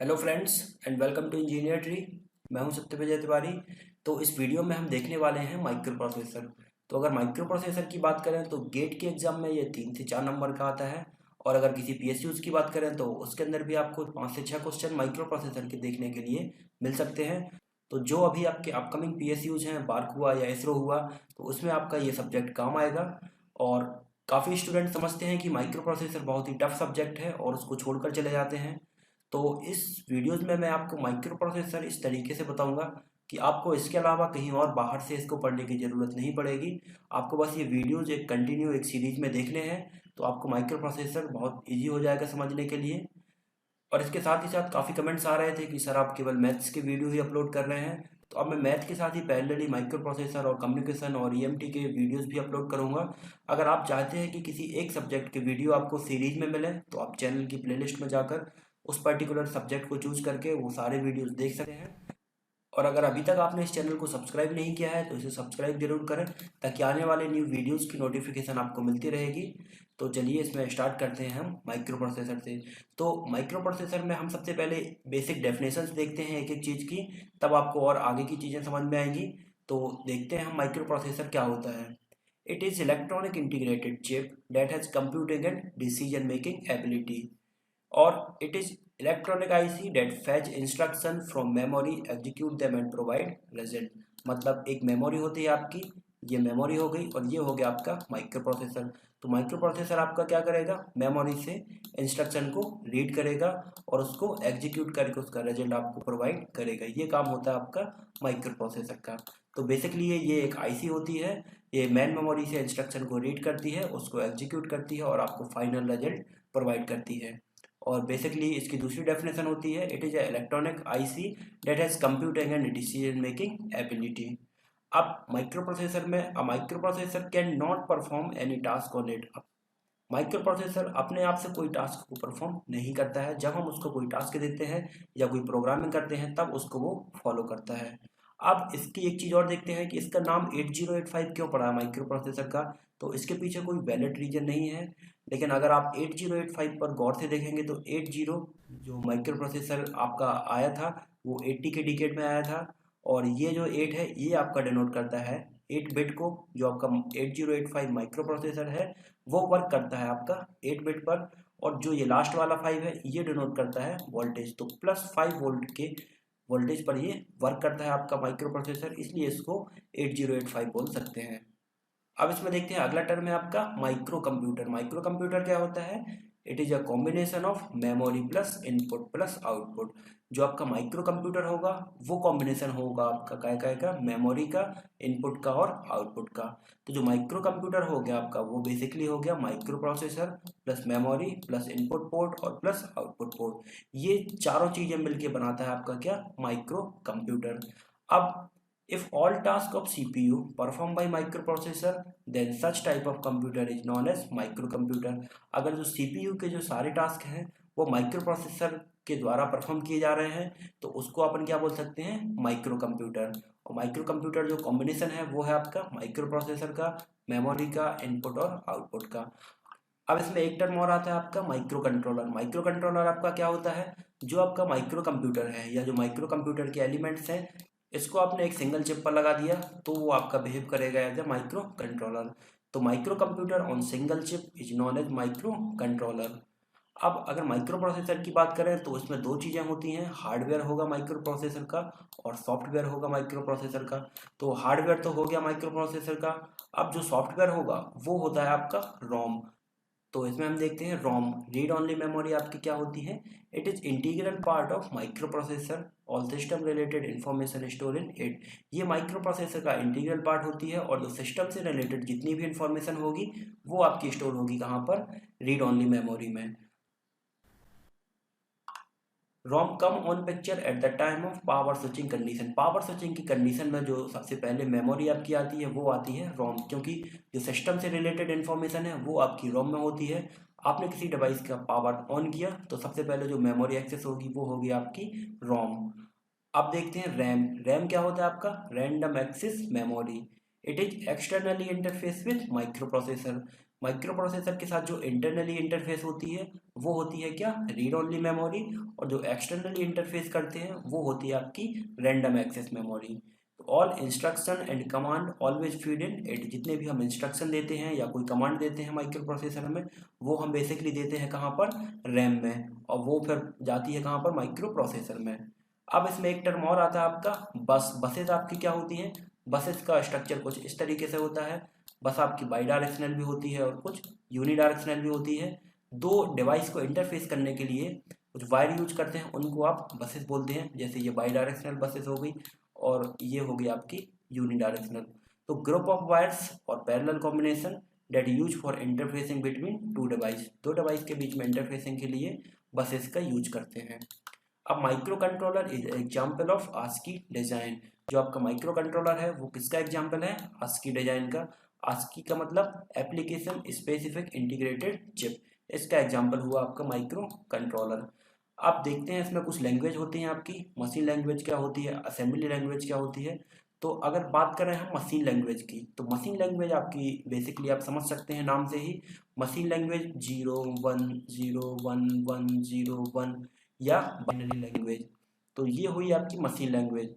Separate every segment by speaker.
Speaker 1: Hello friends and welcome to engineer tree. मैं हूं सत्यविजय तिवारी। तो इस वीडियो में हम देखने वाले हैं माइक्रो प्रोसेसर। तो अगर माइक्रो प्रोसेसर की बात करें तो गेट के एग्जाम में ये 3 से 4 नंबर का आता है। और अगर किसी पीएसयूज की बात करें तो उसके अंदर भी आपको 5 से 6 क्वेश्चन माइक्रो प्रोसेसर के देखने के लिए मिल सकते हैं। तो जो अभी आपके अपकमिंग पीएसयूज हैं, बार्क हुआ या इसरो हुआ, तो उसमें आपका ये सब्जेक्ट काम आएगा। और काफ़ी स्टूडेंट समझते हैं कि माइक्रो प्रोसेसर बहुत ही टफ सब्जेक्ट है और उसको छोड़कर चले जाते हैं। तो इस वीडियोस में मैं आपको माइक्रो प्रोसेसर इस तरीके से बताऊंगा कि आपको इसके अलावा कहीं और बाहर से इसको पढ़ने की ज़रूरत नहीं पड़ेगी। आपको बस ये वीडियोस एक कंटिन्यू एक सीरीज में देखने हैं, तो आपको माइक्रो प्रोसेसर बहुत इजी हो जाएगा समझने के लिए। और इसके साथ ही साथ काफ़ी कमेंट्स आ रहे थे कि सर आप केवल मैथ्स के वीडियो ही अपलोड कर रहे हैं। तो अब मैं मैथ के साथ ही पैरेलली माइक्रो प्रोसेसर और कम्युनिकेशन और ईएमटी के वीडियोस भी अपलोड करूंगा। अगर आप चाहते हैं कि किसी एक सब्जेक्ट के वीडियो आपको सीरीज में मिले तो आप चैनल की प्लेलिस्ट में जाकर उस पर्टिकुलर सब्जेक्ट को चूज करके वो सारे वीडियोस देख सकते हैं। और अगर अभी तक आपने इस चैनल को सब्सक्राइब नहीं किया है तो इसे सब्सक्राइब जरूर करें, ताकि आने वाले न्यू वीडियोस की नोटिफिकेशन आपको मिलती रहेगी। तो चलिए इसमें स्टार्ट करते हैं हम माइक्रो प्रोसेसर से। तो माइक्रो प्रोसेसर में हम सबसे पहले बेसिक डेफिनेशंस देखते हैं एक एक चीज़ की, तब आपको और आगे की चीज़ें समझ में आएंगी। तो देखते हैं हम माइक्रो प्रोसेसर क्या होता है। It is electronic integrated chip that has computing and decision making ability. और it is electronic IC that fetch instruction from memory, execute them and provide result। मतलब एक मेमोरी होती है आपकी, ये मेमोरी हो गई और ये हो गया आपका माइक्रो प्रोसेसर। तो माइक्रो प्रोसेसर आपका क्या करेगा, मेमोरी से इंस्ट्रक्शन को रीड करेगा और उसको एग्जीक्यूट करके उसका रिजल्ट आपको प्रोवाइड करेगा। ये काम होता है आपका माइक्रो प्रोसेसर का। तो बेसिकली ये एक आईसी होती है। ये मेन मेमोरी से इंस्ट्रक्शन को रीड करती है, उसको एग्जीक्यूट करती है और आपको फाइनल रिजल्ट प्रोवाइड करती है। और बेसिकली इसकी दूसरी डेफिनेशन होती है, it is electronic IC that has computing and decision making ability. अब माइक्रो प्रोसेसर में a micro processor can not perform any task on it. Micro processor अपने आप से कोई टास्क को परफॉर्म नहीं करता है। जब हम उसको कोई टास्क देते हैं या कोई प्रोग्रामिंग करते हैं तब उसको वो फॉलो करता है। अब इसकी एक चीज़ और देखते हैं कि इसका नाम 8085 क्यों पड़ा है माइक्रो प्रोसेसर का। तो इसके पीछे कोई वैलिड रीजन नहीं है, लेकिन अगर आप 8085 पर गौर से देखेंगे तो 80 जो माइक्रो प्रोसेसर आपका आया था वो 80 के डिकेड में आया था। और ये जो 8 है ये आपका डिनोट करता है 8 बिट को। जो आपका 8085 माइक्रो प्रोसेसर है वो वर्क करता है आपका 8 बिट पर। और जो ये लास्ट वाला 5 है ये डिनोट करता है वोल्टेज। तो +5 वोल्ट के वोल्टेज पर ये वर्क करता है आपका माइक्रो प्रोसेसर, इसलिए इसको 8085 बोल सकते हैं। अब इसमें देखते हैं अगला टर्म है आपका माइक्रो कंप्यूटर। माइक्रो कंप्यूटर क्या होता है, it is a combination of memory plus input plus output. जो आपका माइक्रो कंप्यूटर होगा वो कॉम्बिनेशन होगा आपका काय काय का, मेमोरी का, इनपुट का और आउटपुट का। तो जो माइक्रो कंप्यूटर हो गया आपका वो बेसिकली हो गया micro processor plus memory plus input port और प्लस आउटपुट पोर्ट। ये चारों चीजें मिलके बनाता है आपका क्या, माइक्रो कंप्यूटर। अब if all tasks of CPU performed by microprocessor then such type of computer is known as microcomputer। अगर जो CPU के जो सारे टास्क हैं वो माइक्रो प्रोसेसर के द्वारा परफॉर्म किए जा रहे हैं तो उसको अपन क्या बोल सकते हैं, माइक्रो कंप्यूटर। और माइक्रो कंप्यूटर जो कॉम्बिनेशन है वो है आपका माइक्रो प्रोसेसर का, मेमोरी का, इनपुट और आउटपुट का। अब इसमें एक टर्म और आता है आपका माइक्रो कंट्रोलर। माइक्रो कंट्रोलर आपका क्या होता है, जो आपका माइक्रो कंप्यूटर है या जो माइक्रो कंप्यूटर के एलिमेंट्स हैं इसको आपने एक सिंगल चिप पर लगा दिया तो वो आपका बिहेव करेगा एज ए माइक्रो कंट्रोलर। तो micro computer on single chip is known as micro controller. अब अगर माइक्रो प्रोसेसर की बात करें तो इसमें दो चीज़ें होती हैं, हार्डवेयर होगा माइक्रो प्रोसेसर का और सॉफ्टवेयर होगा माइक्रो प्रोसेसर का। तो हार्डवेयर तो हो गया माइक्रो प्रोसेसर का। अब जो सॉफ्टवेयर होगा वो होता है आपका रोम। तो इसमें हम देखते हैं रोम, रीड ओनली मेमोरी आपकी क्या होती है, it is integral part of micro processor, all system related information store in it. ये माइक्रो प्रोसेसर का इंटीग्रल पार्ट होती है और जो सिस्टम से रिलेटेड जितनी भी इंफॉर्मेशन होगी वो आपकी स्टोर होगी कहाँ पर, रीड ओनली मेमोरी में। ROM come on picture at the time of power switching condition. Power switching की कंडीशन में जो सबसे पहले मेमोरी आपकी आती है वो आती है रोम, क्योंकि जो सिस्टम से रिलेटेड इन्फॉर्मेशन है वो आपकी रोम में होती है। आपने किसी डिवाइस का पावर ऑन किया तो सबसे पहले जो मेमोरी एक्सेस होगी वो होगी आपकी रोम। अब देखते हैं रैम। रैम क्या होता है आपका, random access memory. It is externally interface with micro processor. Micro processor के साथ जो इंटरनली इंटरफेस होती है वो होती है क्या, रीड ओनली मेमोरी, और जो एक्सटर्नली इंटरफेस करते हैं वो होती है आपकी random access memory. All instruction and command always feed in it, जितने भी हम इंस्ट्रक्शन देते हैं या कोई कमांड देते हैं माइक्रो प्रोसेसर में, वो हम बेसिकली देते हैं कहाँ पर, रैम में, और वो फिर जाती है कहाँ पर, माइक्रो प्रोसेसर में। अब इसमें एक टर्म और आता है आपका बस। बसेस आपकी क्या होती हैं, बसेस का स्ट्रक्चर कुछ इस तरीके से होता है। बस आपकी बाई डायरेक्शनल भी होती है और कुछ यूनी डायरेक्शनल भी होती है। दो डिवाइस को इंटरफेस करने के लिए कुछ वायर यूज करते हैं, उनको आप बसेस बोलते हैं। जैसे ये बाई डायरेक्शनल बसेस हो गई और ये हो गई आपकी यूनी डायरेक्शनल। तो ग्रुप ऑफ वायर्स और parallel combination that use for interfacing between two device, दो डिवाइस के बीच में इंटरफेसिंग के लिए बसेस का यूज करते हैं। अब micro controller is example of ASCII design. जो आपका माइक्रो कंट्रोलर है वो किसका एग्जाम्पल है, आस्की डिजाइन का। आस्की का मतलब एप्लीकेशन स्पेसिफिक इंटीग्रेटेड चिप, इसका एग्जाम्पल हुआ आपका माइक्रो कंट्रोलर। आप देखते हैं इसमें कुछ लैंग्वेज होती हैं आपकी, मशीन लैंग्वेज क्या होती है, असेंबली लैंग्वेज क्या होती है। तो अगर बात करें हम मशीन लैंग्वेज की, तो मशीन लैंग्वेज आपकी बेसिकली आप समझ सकते हैं नाम से ही, मशीन लैंग्वेज 0 1 0 1 1 0 1 या बाइनरी लैंग्वेज। तो ये हुई आपकी machine language.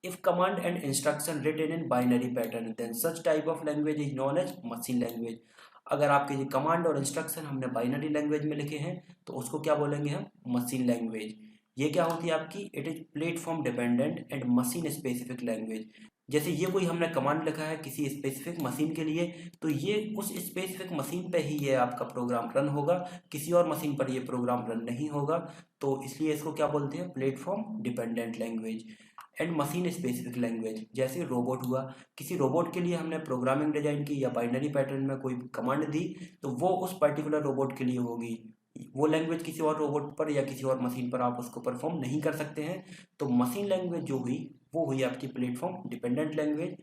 Speaker 1: If command and instruction written in binary pattern then such type of language is known as machine language. अगर आपके ये कमांड और इंस्ट्रक्शन हमने बाइनरी लैंग्वेज में लिखे हैं तो उसको क्या बोलेंगे हम, मशीन लैंग्वेज। ये क्या होती है आपकी, it is platform dependent and machine specific language. जैसे ये कोई हमने कमांड लिखा है किसी स्पेसिफिक मशीन के लिए, तो ये उस स्पेसिफिक मशीन पे ही ये आपका प्रोग्राम रन होगा, किसी और मशीन पर ये प्रोग्राम रन नहीं होगा। तो इसलिए इसको क्या बोलते हैं, platform dependent language and machine specific language. जैसे रोबोट हुआ, किसी रोबोट के लिए हमने प्रोग्रामिंग डिजाइन की या बाइनरी पैटर्न में कोई कमांड दी, तो वो उस पर्टिकुलर रोबोट के लिए होगी। वो लैंग्वेज किसी और रोबोट पर या किसी और मशीन पर आप उसको परफॉर्म नहीं कर सकते हैं। तो मशीन लैंग्वेज जो हुई वो हुई आपकी प्लेटफॉर्म डिपेंडेंट लैंग्वेज।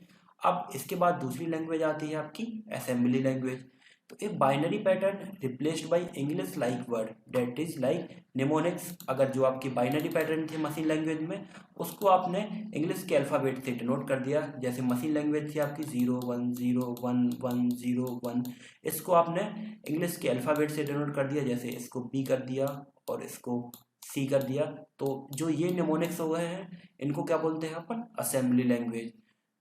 Speaker 1: अब इसके बाद दूसरी लैंग्वेज आती है आपकी असेंबली लैंग्वेज। तो एक binary pattern replaced by English like word that is like mnemonics. अगर जो आपकी बाइनरी पैटर्न थे मशीन लैंग्वेज में, उसको आपने इंग्लिश के अल्फ़ाबेट से डिनोट कर दिया। जैसे मशीन लैंग्वेज थी आपकी 0 1 0 1 1 0 1, इसको आपने इंग्लिश के अल्फ़ाबेट से डिनोट कर दिया। जैसे इसको बी कर दिया और इसको सी कर दिया। तो जो ये निमोनिक्स हुए हैं इनको क्या बोलते हैं अपन, असेंबली लैंग्वेज।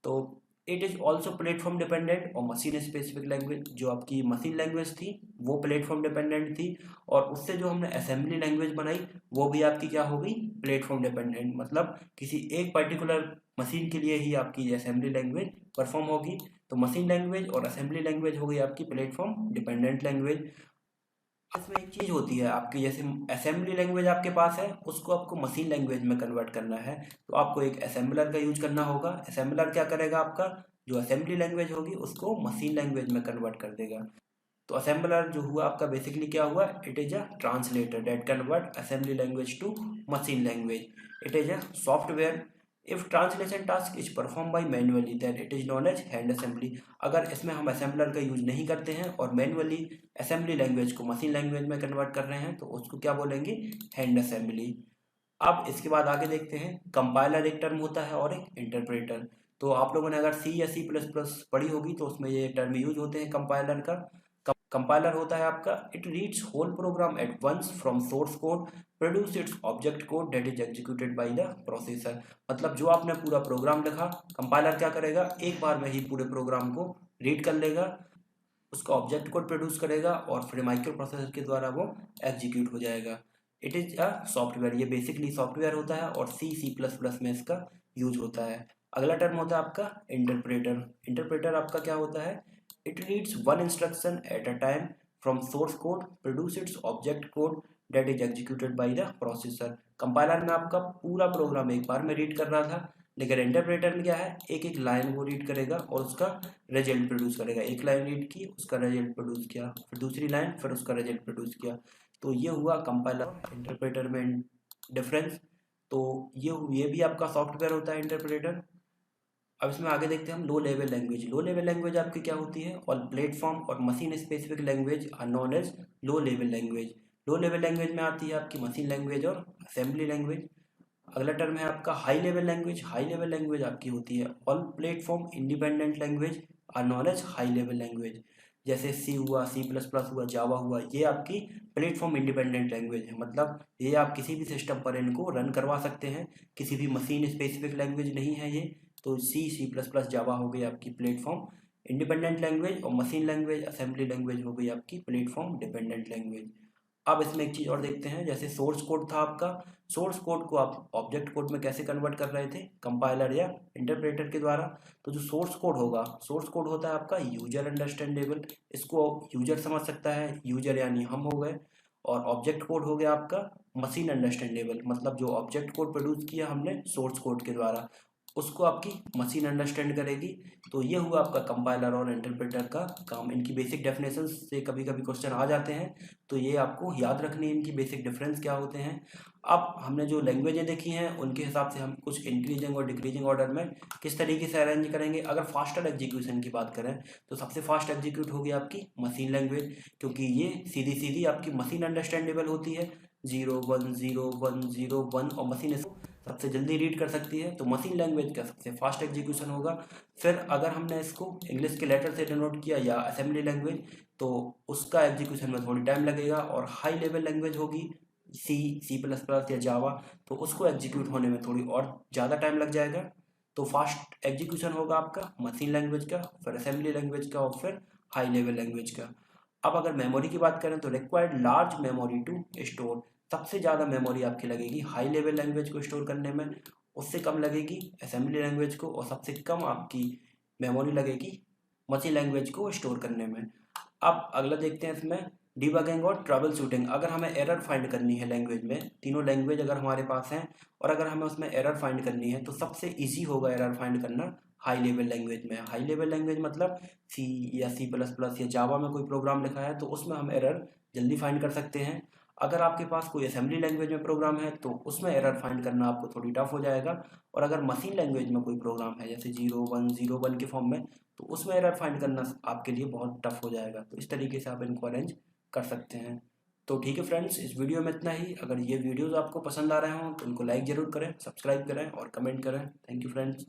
Speaker 1: तो it is also platform dependent और मशीन स्पेसिफिक लैंग्वेज। जो आपकी मशीन लैंग्वेज थी वो प्लेटफॉर्म डिपेंडेंट थी, और उससे जो हमने असेंबली लैंग्वेज बनाई वो भी आपकी क्या हो गई, प्लेटफॉर्म डिपेंडेंट। मतलब किसी एक पर्टिकुलर मशीन के लिए ही आपकी असेंबली लैंग्वेज परफॉर्म होगी। तो मशीन लैंग्वेज और असेंबली लैंग्वेज हो गई आपकी प्लेटफॉर्म डिपेंडेंट लैंग्वेज। इसमें एक चीज़ होती है आपकी, जैसे असेंबली लैंग्वेज आपके पास है, उसको आपको मशीन लैंग्वेज में कन्वर्ट करना है, तो आपको एक असेंबलर का यूज करना होगा। असेंबलर क्या करेगा, आपका जो असेंबली लैंग्वेज होगी उसको मशीन लैंग्वेज में कन्वर्ट कर देगा। तो असेंबलर जो हुआ आपका बेसिकली क्या हुआ, it is a translator that convert assembly language to machine language. It is a software. If translation task is perform by manually then it is known as hand assembly. अगर इसमें हम assembler का use नहीं करते हैं और manually assembly language को machine language में कन्वर्ट कर रहे हैं तो उसको क्या बोलेंगे, हैंड असेंबली। अब इसके बाद आगे देखते हैं, कंपाइलर एक टर्म होता है और एक इंटरप्रेटर। तो आप लोगों ने अगर सी या C++ पढ़ी होगी तो उसमें ये टर्म यूज होते हैं कंपाइलर का। कंपाइलर होता है आपका, it reads whole program at once from source code, produce its object code that is executed by the processor. मतलब जो आपने पूरा प्रोग्राम लिखा, कंपाइलर क्या करेगा, एक बार में ही पूरे प्रोग्राम को रीड कर लेगा, उसका ऑब्जेक्ट कोड प्रोड्यूस करेगा और फिर माइक्रो प्रोसेसर के द्वारा वो एग्जीक्यूट हो जाएगा। इट इज़ अ सॉफ्टवेयर, ये बेसिकली सॉफ्टवेयर होता है और C++ में इसका यूज होता है। अगला टर्म होता है आपका इंटरप्रेटर। इंटरप्रेटर आपका क्या होता है, it reads one instruction at a time from source code, produce its object code that is executed by the processor. Compiler में आपका पूरा प्रोग्राम एक बार में रीड कर रहा था, लेकिन इंटरप्रेटर में क्या है, एक एक लाइन वो रीड करेगा और उसका रिजल्ट प्रोड्यूस करेगा। एक लाइन रीड की, उसका रिजल्ट प्रोड्यूस किया, फिर दूसरी लाइन, फिर उसका रिजल्ट प्रोड्यूस किया। तो ये हुआ कंपाइलर इंटरप्रेटर में डिफरेंस। तो ये भी आपका सॉफ्टवेयर होता है इंटरप्रेटर। अब इसमें आगे देखते हैं हम low level language. Low level language आपकी क्या होती है, और प्लेटफॉर्म और machine specific language are known as low level language. Low level language में आती है आपकी मशीन लैंग्वेज और असेंबली लैंग्वेज। अगला टर्म है आपका high level language. High level language आपकी होती है all platform independent language are known as high level language. जैसे सी हुआ, C++ हुआ, जावा हुआ, ये आपकी प्लेटफॉर्म इंडिपेंडेंट लैंग्वेज है। मतलब ये आप किसी भी सिस्टम पर इनको रन करवा सकते हैं, किसी भी मशीन स्पेसिफिक लैंग्वेज नहीं है ये। तो C++, जावा हो गई आपकी प्लेटफॉर्म इंडिपेंडेंट लैंग्वेज, और मशीन लैंग्वेज असेंबली लैंग्वेज हो गई आपकी प्लेटफॉर्म डिपेंडेंट लैंग्वेज। अब इसमें एक चीज़ और देखते हैं, जैसे सोर्स कोड था आपका, सोर्स कोड को आप ऑब्जेक्ट कोड में कैसे कन्वर्ट कर रहे थे, कंपाइलर या इंटरप्रेटर के द्वारा। तो जो सोर्स कोड होगा, सोर्स कोड होता है आपका यूजर अंडरस्टैंडेबल, इसको यूजर समझ सकता है, यूजर यानी हम हो गए। और ऑब्जेक्ट कोड हो गया आपका मशीन अंडरस्टैंडेबल, मतलब जो ऑब्जेक्ट कोड प्रोड्यूस किया हमने सोर्स कोड के द्वारा, उसको आपकी मशीन अंडरस्टैंड करेगी। तो ये हुआ आपका कंपाइलर और इंटरप्रेटर का काम। इनकी बेसिक डेफिनेशन से कभी कभी क्वेश्चन आ जाते हैं, तो ये आपको याद रखनी है इनकी बेसिक डिफरेंस क्या होते हैं। अब हमने जो लैंग्वेजें देखी हैं उनके हिसाब से हम कुछ इंक्रीजिंग और डिक्रीजिंग ऑर्डर में किस तरीके से अरेंज करेंगे। अगर फास्टर एग्जीक्यूशन की बात करें तो सबसे फास्ट एग्जीक्यूट होगी आपकी मशीन लैंग्वेज, क्योंकि ये सीधी सीधी आपकी मशीन अंडरस्टैंडेबल होती है, 0 1 0 1 0 1, और मशीन इसको सबसे जल्दी रीड कर सकती है, तो मशीन लैंग्वेज का सबसे फास्ट एग्जीक्यूशन होगा। फिर अगर हमने इसको इंग्लिश के लेटर से डिनोट किया या असेंबली लैंग्वेज, तो उसका एग्जीक्यूशन में थोड़ी टाइम लगेगा। और हाई लेवल लैंग्वेज होगी C++ या जावा, तो उसको एग्जीक्यूट होने में थोड़ी और ज़्यादा टाइम लग जाएगा। तो फास्ट एग्जीक्यूशन होगा आपका मशीन लैंग्वेज का, फिर असेंबली लैंग्वेज का, और फिर हाई लेवल लैंग्वेज का। अब अगर मेमोरी की बात करें तो required large memory to store, सबसे ज़्यादा मेमोरी आपकी लगेगी हाई लेवल लैंग्वेज को स्टोर करने में, उससे कम लगेगी असेंबली लैंग्वेज को, और सबसे कम आपकी मेमोरी लगेगी मशीन लैंग्वेज को स्टोर करने में। अब अगला देखते हैं इसमें डिबगिंग और ट्रबल शूटिंग। अगर हमें एरर फाइंड करनी है लैंग्वेज में, तीनों लैंग्वेज अगर हमारे पास हैं और अगर हमें उसमें एरर फाइंड करनी है, तो सबसे ईजी होगा एरर फाइंड करना हाई लेवल लैंग्वेज में। हाई लेवल लैंग्वेज मतलब सी या C++ या जावा में कोई प्रोग्राम लिखा है तो उसमें हम एरर जल्दी फाइंड कर सकते हैं। अगर आपके पास कोई असेंबली लैंग्वेज में प्रोग्राम है तो उसमें एरर फाइंड करना आपको थोड़ी टफ हो जाएगा। और अगर मशीन लैंग्वेज में कोई प्रोग्राम है जैसे 0 1 0 1 के फॉर्म में, तो उसमें एरर फाइंड करना आपके लिए बहुत टफ हो जाएगा। तो इस तरीके से आप इनको अरेंज कर सकते हैं। तो ठीक है फ्रेंड्स, इस वीडियो में इतना ही। अगर ये वीडियोज़ आपको पसंद आ रहे हों तो उनको लाइक ज़रूर करें, सब्सक्राइब करें और कमेंट करें। Thank you friends.